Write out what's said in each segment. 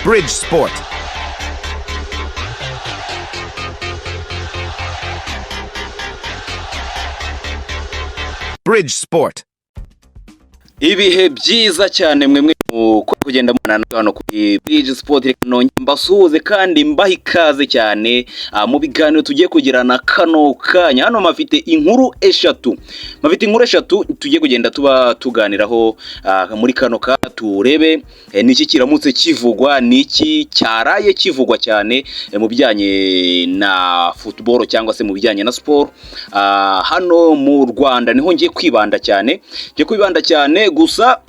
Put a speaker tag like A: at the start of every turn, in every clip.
A: Bridge Sport. Bridge Sport.
B: Ibihe byiza cyane mwe uko kugenda mwana hano kuri Bridge Sport reka mbasuhuze kandi mbaha ikaze cyane mu biganiro tugiye kugirana kano kanya. Hano mafite inkuru eshatu tugiye kugenda tuba tuganiraho muri kano ka turebe niki kiramutse kivugwa, niki cyaraye kivugwa cyane mu bijyanye na football cyangwa se mu bijyanye na sport. Hano mu Rwanda niho ngiye kwibanda cyane gusa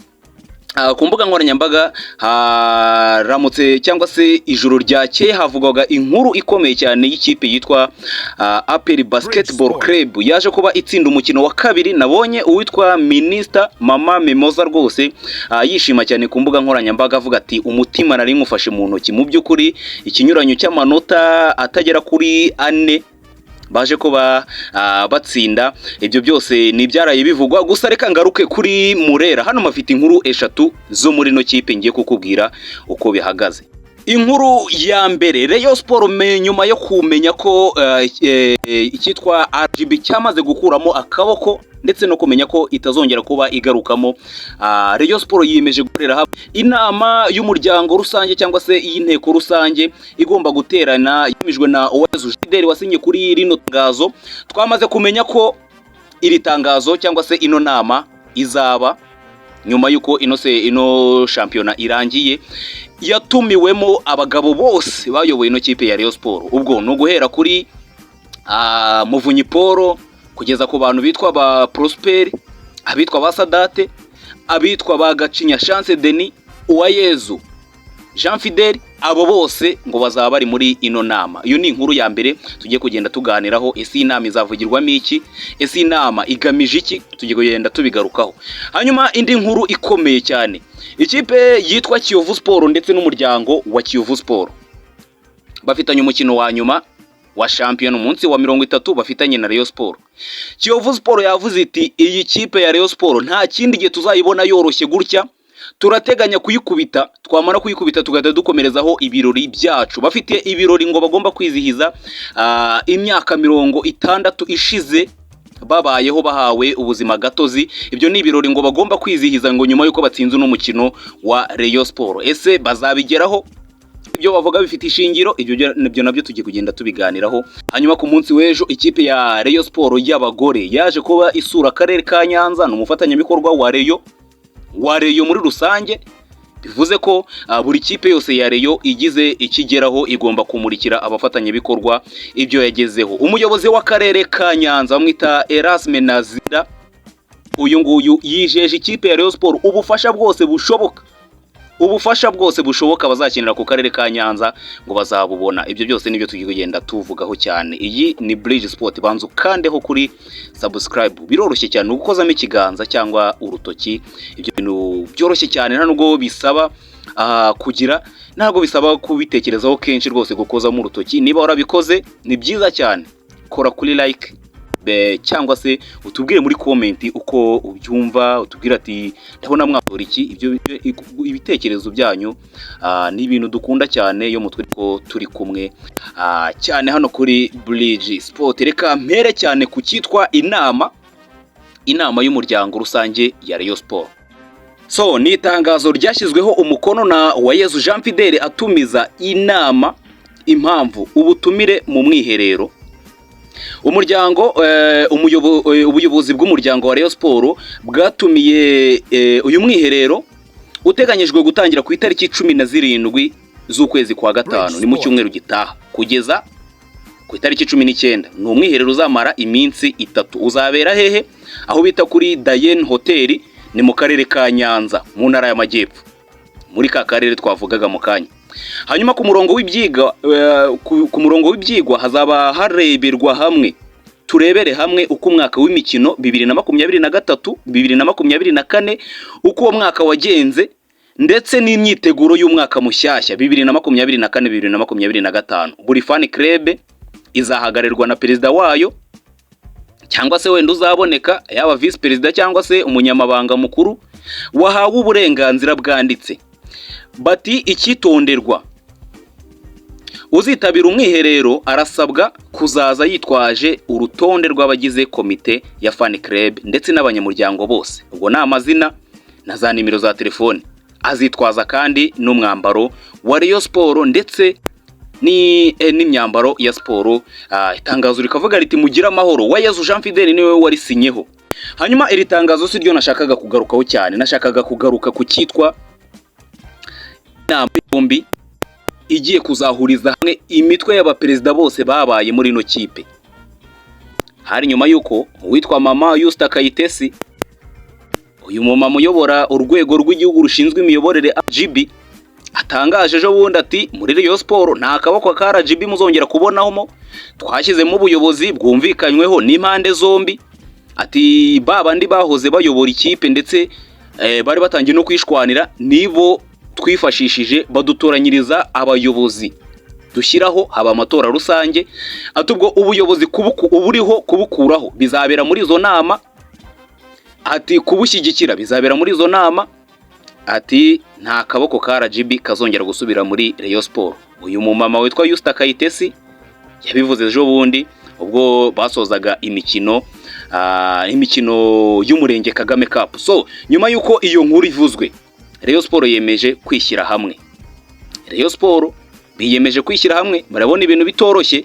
B: ku mbuga nkoranyambaga haramutse cyangwa se ijoro ryakeye havugwaga inkuru ikomeye cyane y'ikipe yitwa APR Basketball Club yaje kuba itsinda umukino wa kabiri. Nabonye uwitwa Minister Mama Memoza rwose yishima cyane ku mbuga nkoranyambaga avuga ati umutima nari ngufashe mu ntoki. Mu by'ukuri ikinyuranyo cy'amanota atagera kuri 4 baje kuba batsinda. Ibyo byose ni byaraye bivugwa. Gusa reka ngaruke kuri Murera. Hano mafite inkuru eshatu zo muri no kipe ngiye kukubwira uko bihagaze. Inkuru ya mbere, Rayon Sport nyuma yo kumenya ko icyitwa RGB cyamaze gukuramo akaboko ndetse no kumenya ko itazongera kuba igarukamo, Rayon Sport yiyemeje gukorera hamwe inama y'umuryango rusange cyangwa se y'inteko rusange igomba guterana yemejwe na Uwayezu Jideri wasinye kuri rino tangazo. Twamaze kumenya ko iri tangazo cyangwa se ino nama izaba nyuma yuko ino shampiyona irangiye. Yatumiwemo abagabo bose bayoboye ino kipe ya Rayon Sport. Ubwo no guhera kuri Muvunyi Paul kugeza ku bantu bitwa ba Prosper, abitwa ba Sadate, abitwa ba Gacinya Chance Denis, Uwayezu Jean Fidel, abo bose ngo bazaba bari muri ino nama. Iyo ni inkuru ya mbere tugiye kugenda tuganiraho. Ese inama izavugirwamo iki? Ese inama igamije iki? Tugiye kugenda tubigarukaho. Hanyuma indi nkuru ikomeye cyane, ikipe yitwa Kiyovu Sport ndetse n'umuryango wa Kiyovu Sport bafitanye umukino wa nyuma wa shampiyona umunsi wa 30 bafitanye na Rayon Sport. Kiyovu Sport yavuze iti iyi kipe ya Rayon Sport nta kindi gihe tuzayibona yoroshye gutya, turateganya kuyikubita, twamara kuyikubita tugahita dukomerezaho ibirori byacu. Bafite ibirori ngo bagomba kwizihiza imyaka 60 ishize babayeho bahawe ubuzima gatozi. Ibyo ni ibirori ngo bagomba kwizihiza ngo nyuma yuko batsinze n'umukino wa Rayon Sport. Ese bazabigeraho? Ibyo bavuga bifite ishingiro? Ibyo nabyo tugiye kugenda tubiganiraho. Hanyuma ku munsi w'ejo ikipe ya Rayon Sport y'abagore yaje kuba isura akarere ka Nyanza, n'umufatanyamikorwa wa Rayon muri rusange. Bivuze ko buri kipe yose ya Rayon igize ikigeraho igomba kumurikira abafatanyabikorwa ibyo yagezeho. Umuyobozi w'akarere ka Nyanza bamwita Erasme Nazira, uyu nguyu yijeje ikipe ya Rayon Sport ubufasha bwose bushoboka bazakenera ku karere ka Nyanza ngo bazabubona. Ibyo byose nibyo tugiye kugenda tuvugaho cyane. Iyi ni Bridge Sport, banzu kandeho kuri subscribe. Biroroshye cyane ugukozamo ikiganza cyangwa urutoki. Ibyo bintu byoroshye cyane, nta nubwo bisaba ntabwo bisaba kubitekerezaho kenshi rwose gukozamo urutoki. Niba warabikoze ni byiza cyane, kora kuri like cyangwa se utubwire muri comment uko ubyumva, utubwire ati ndabona mwakora iki. Ibyo ibitekerezo byanyu ni ibintu dukunda cyane yo mutwe ko turi kumwe cyane hano kuri Bridge Sport. Reka mpere cyane ku cyitwa inama y'umuryango rusange ya Rayon Sport. So ni itangazo ryashyizweho umukono na Uwayezu Jean Fidel atumiza inama impamvu ubutumire mu mwiherero. Umuryango ubuyobozi bw'umuryango wa Rayon Sport bwatumiye uyu mwiherero uteganyijwe gutangira ku itariki 17 z'ukwezi kwa gatanu, ni mu cyumweru gitaha, kugeza ku itariki 19. ni umwiherero uzamara iminsi 3. uzabera hehe? Aho bita kuri Dayen Hotel, ni mu karere ka Nyanza mu ntara y'Amajyepfo, muri ka karere twavugaga mu kanya. Hanyuma ku murongo w'ibyigwa hazaba hareberwa hamwe, turebere hamwe uko umwaka w'imikino 2023 2024 uko uwo mwaka wagenze, ndetse n'imyiteguro y'umwaka mushyashya 2024 2025. Buri fan club izahagarirwa na perezida wayo cyangwa se wenda uzaboneka yaba vice perezida cyangwa se umunyamabanga mukuru wahawe uburenganzira bwanditse bati icyitonderwa, uzitabira umwiherero arasabwa kuzaza yitwaje urutonde rw'abagize komite ya fan club ndetse n'abanyamuryango bose, ubwo ni amazina na za nimero za telefone. Azitwaza kandi n'umwambaro wa Rayon Sport ndetse n'imyambaro ya siporo. Itangazo rikavuga riti mugira amahoro, Uwayezu Jean Fidèle niwe warisinyeho. Hanyuma iri tangazo si ryo nashakaga kugarukaho cyane, nashakaga kugaruka ku cyitwa inama bombi igiye kuzahuriza hamwe imitwe y'abaperezida bose babaye muri ino kipe. Hari nyuma yuko uwitwa Mama Yusta Kayitesi, uyu mumama uyobora urwego rw'igihugu rushinzwe imiyoborere RGB, atangaje ejo bundi ati muri Rayon Sport nta kaboko ka RGB muzongera kubonaho, twashyizemo ubuyobozi bwumvikanyweho n'impande zombi. Ati babandi bahoze bayobora ikipe ndetse bari batangiye no kwishwanira nibo twifashishije badutoranyiriza abayobozi dushyiraho haba amatora rusange. Ati ubwo ubuyobozi uburiho kubukuraho bizabera muri izo nama, ati kubushyigikira bizabera muri izo nama. Ati nta kaboko ka RGB kazongera gusubira muri Rayon Sport. Uyu mumama witwa Yusta Kayitesi yabivuze ejo bundi ubwo basozaga imikino y'umurenge Kagame Cup. So nyuma yuko iyo nkuru ivuzwe, Rayon Sport yemeje kwishyira hamwe. Rayon Sport biyemeje kwishyira hamwe, barabona ibintu bitoroshye,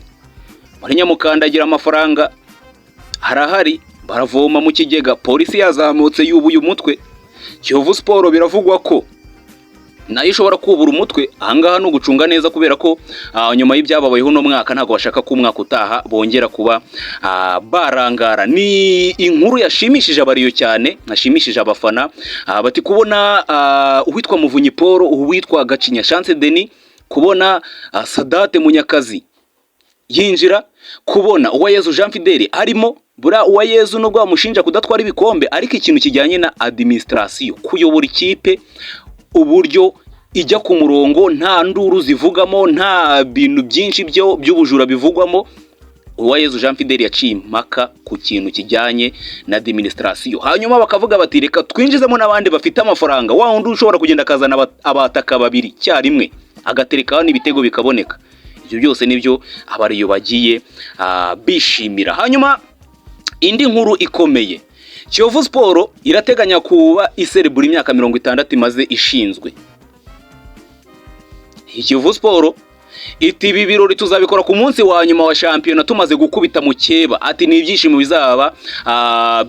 B: muri nyamukandagira amafaranga harahari, baravoma mu kigega, polisi yazamutse yubuye umutwe. Kiyovu Sport biravugwa ko nayo ishobora kubura umutwe. Ahangaha no gucunga neza kubera ko nyuma y'ibyababayeho no mwaka ntago bashaka ko umwaka utaha bongera kuba barangara. Ni inkuru yashimishije abariyo cyane, nashimishije abafana. Bati kubona uwitwa Muvunyi Paul, uwitwa Gacinya Chance Denis, kubona Sadate Munyakazi yinjira, kubona Uwayezu Jean Fidèle arimo. Bura Uwayezu nubwo bamushinja kudatwara ibikombe, ariko ikintu kijyanye na administration, kuyobora ikipe uburyo ijya ku murongo, nta nduru zivugamo, nta bintu byinshi by'ubujura bivugwamo, Uwayezu Jean Fidèle yaciye impaka ku kintu kijyanye na administration. Hanyuma bakavuga bati reka twinjizemo n'abandi bafite amafaranga, wa wundi ushobora kugenda akazana abataka babiri cyarimwe agaterekaho n'ibitego bikaboneka. Ibyo byose nibyo abariyo bagiye bishimira. Hanyuma indi nkuru ikomeye, Kiyovu Sport irateganya kuba iserebura imyaka 60 imaze ishinzwe. Kiyovu Sport iti ibi birori tuzabikora ku munsi wa nyuma wa shampiyona tumaze gukubita mu keba. Ati ni ibyishimo bizaba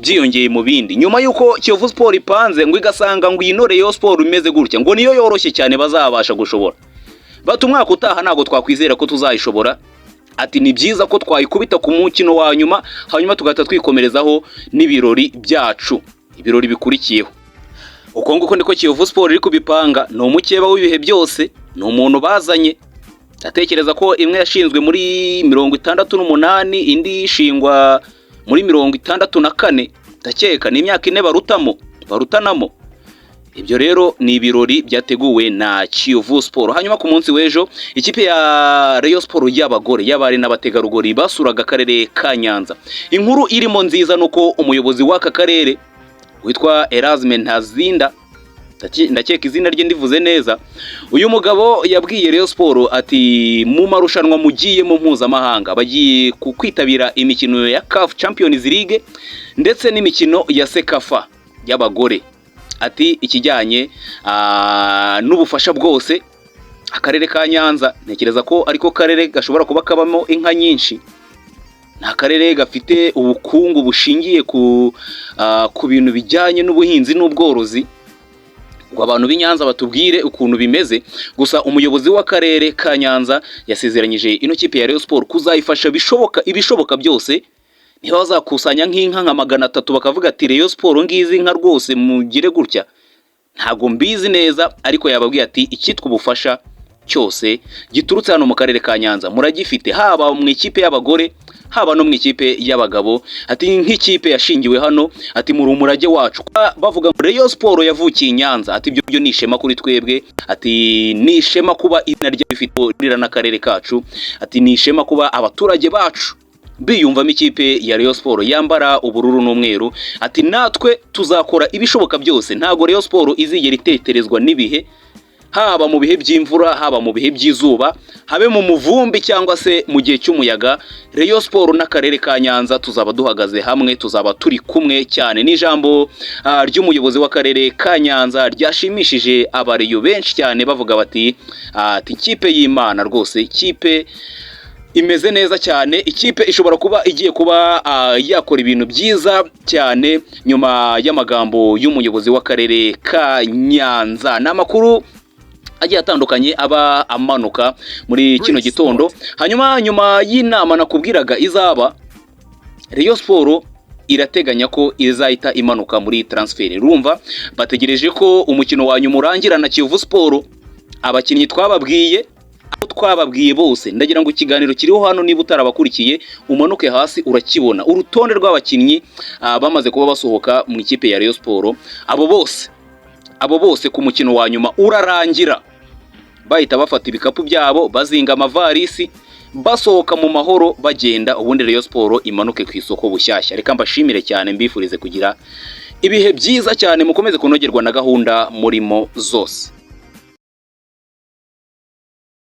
B: byiyongeye mu bindi, nyuma yuko Kiyovu Sport ipanze ngo igasanga ngo iyi Rayon Sport imeze gutya ngo niyo yoroshye cyane bazabasha gushobora. Bati umwaka utaha ntago twakwizera ko tuzayishobora. Ati ni byiza ko twayikubita ku mukino wa nyuma, hanyuma tugahita twikomerezaho n'ibirori byacu, ibirori bikurikiyeho. Uko nguko ndiko Kiyovu Sport iri kubipanga. Ni umukeba w'ibihe byose, ni umuntu bazanye. Atekereza ko imwe yashinzwe muri 68, indi ishingwa muri 64. Ndakeka ni imyaka 4 barutanamo. Ibyo rero ni ibirori byateguwe na Kiyovu Sport. Hanyuma ku munsi w'ejo ikipe ya Rayon Sport y'abagore y'abari n'abategarugori basuraga akarere ka Nyanza. Inkuru irimo nziza nuko umuyobozi w'aka karere witwa Erasme Ntazinda, ndakeka izina rye ndivuze neza, uyu mugabo yabwiye Rayon Sport ati mu marushanwa mugiye mu mpuzamahanga bagiye kwitabira imikino ya CAF Champions League ndetse n'imikino ya Sekafa y'abagore. Ati ikijyanye n'ubufasha bwose akarere ka Nyanza, ntekereza ko ariko karere gashobora kuba kabamo inka nyinshi. Nta karere gafite ubukungu bushingiye ku bintu bijyanye n'ubuhinzi n'ubworozi. Ngo abantu b'Inyanza batubwire ukuntu bimeze. Gusa umuyobozi w'akarere ka Nyanza yasezeranyije ino kipe ya Rayon Sport kuzayifasha ibishoboka byose. Niba bazakusanya nk'inka nka 300 bakavuga ati Rayon Sport ngizi nka rwose mugire gutya, ntago mbizi neza, ariko yababwiye ati ikitwa ubufasha cyose giturutse hano mu karere ka Nyanza muragifite, haba mu ikipe y'abagore haba no mu ikipe y'abagabo. Ati nk'ikipe yashingiwe hano, ati muri umurage wacu. Bavuga ngo Rayon Sport yavukiye Nyanza, ati ibyo ni ishema kuri twebwe. Ati ni ishema kuba izina rye rifite n'akarere kacu. Ati ni ishema kuba abaturage bacu biyumvamo ikipe ya Rayon Sport yambara ubururu n'umweru. Ati natwe tuzakora ibishoboka byose, ntago Rayon Sport izigera iteterezwa n'ibihe. haba mu bihe by'imvura, haba mu bihe by'izuba, habe mu muvumbi cyangwa se mu gihe cy'umuyaga, Rayon Sport n'akarere ka Nyanza tuzaba duhagaze hamwe, tuzaba turi kumwe cyane. N'ijambo ry'umuyobozi w'akarere ka Nyanza ryashimishije abariyo benshi cyane, bavuga bati ikipe y'Imana rwose, ikipe imeze neza cyane, ikipe ishobora kuba igiye kuba yakora ibintu byiza cyane nyuma y'amagambo y'umuyobozi w'akarere ka Nyanza. N'amakuru agiye atandukanye aba amanuka muri kino gitondo. Hanyuma nyuma y'inama nakubwiraga izaba, Rayon Sport irateganya ko izahita imanuka muri transfer. Urumva bategereje ko umukino wa nyuma urangira na Kiyovu Sport, abakinnyi twababwiye bose, ndagira ngo ikiganiro kiriho hano, niba utarabakurikiye umanuke hasi urakibona, urutonde rw'abakinnyi bamaze kuba basohoka mu ikipe ya Rayon Sport. Abo bose ku mukino wa nyuma urarangira bahita bafata ibikapu byabo, bazinga amavarisi, basohoka mu mahoro bagenda, ubundi Rayon Sport imanuke ku isoko bushyashya. Reka mbashimire cyane, mbifurize kugira ibihe byiza cyane, mukomeze kunogerwa na gahunda murimo zose.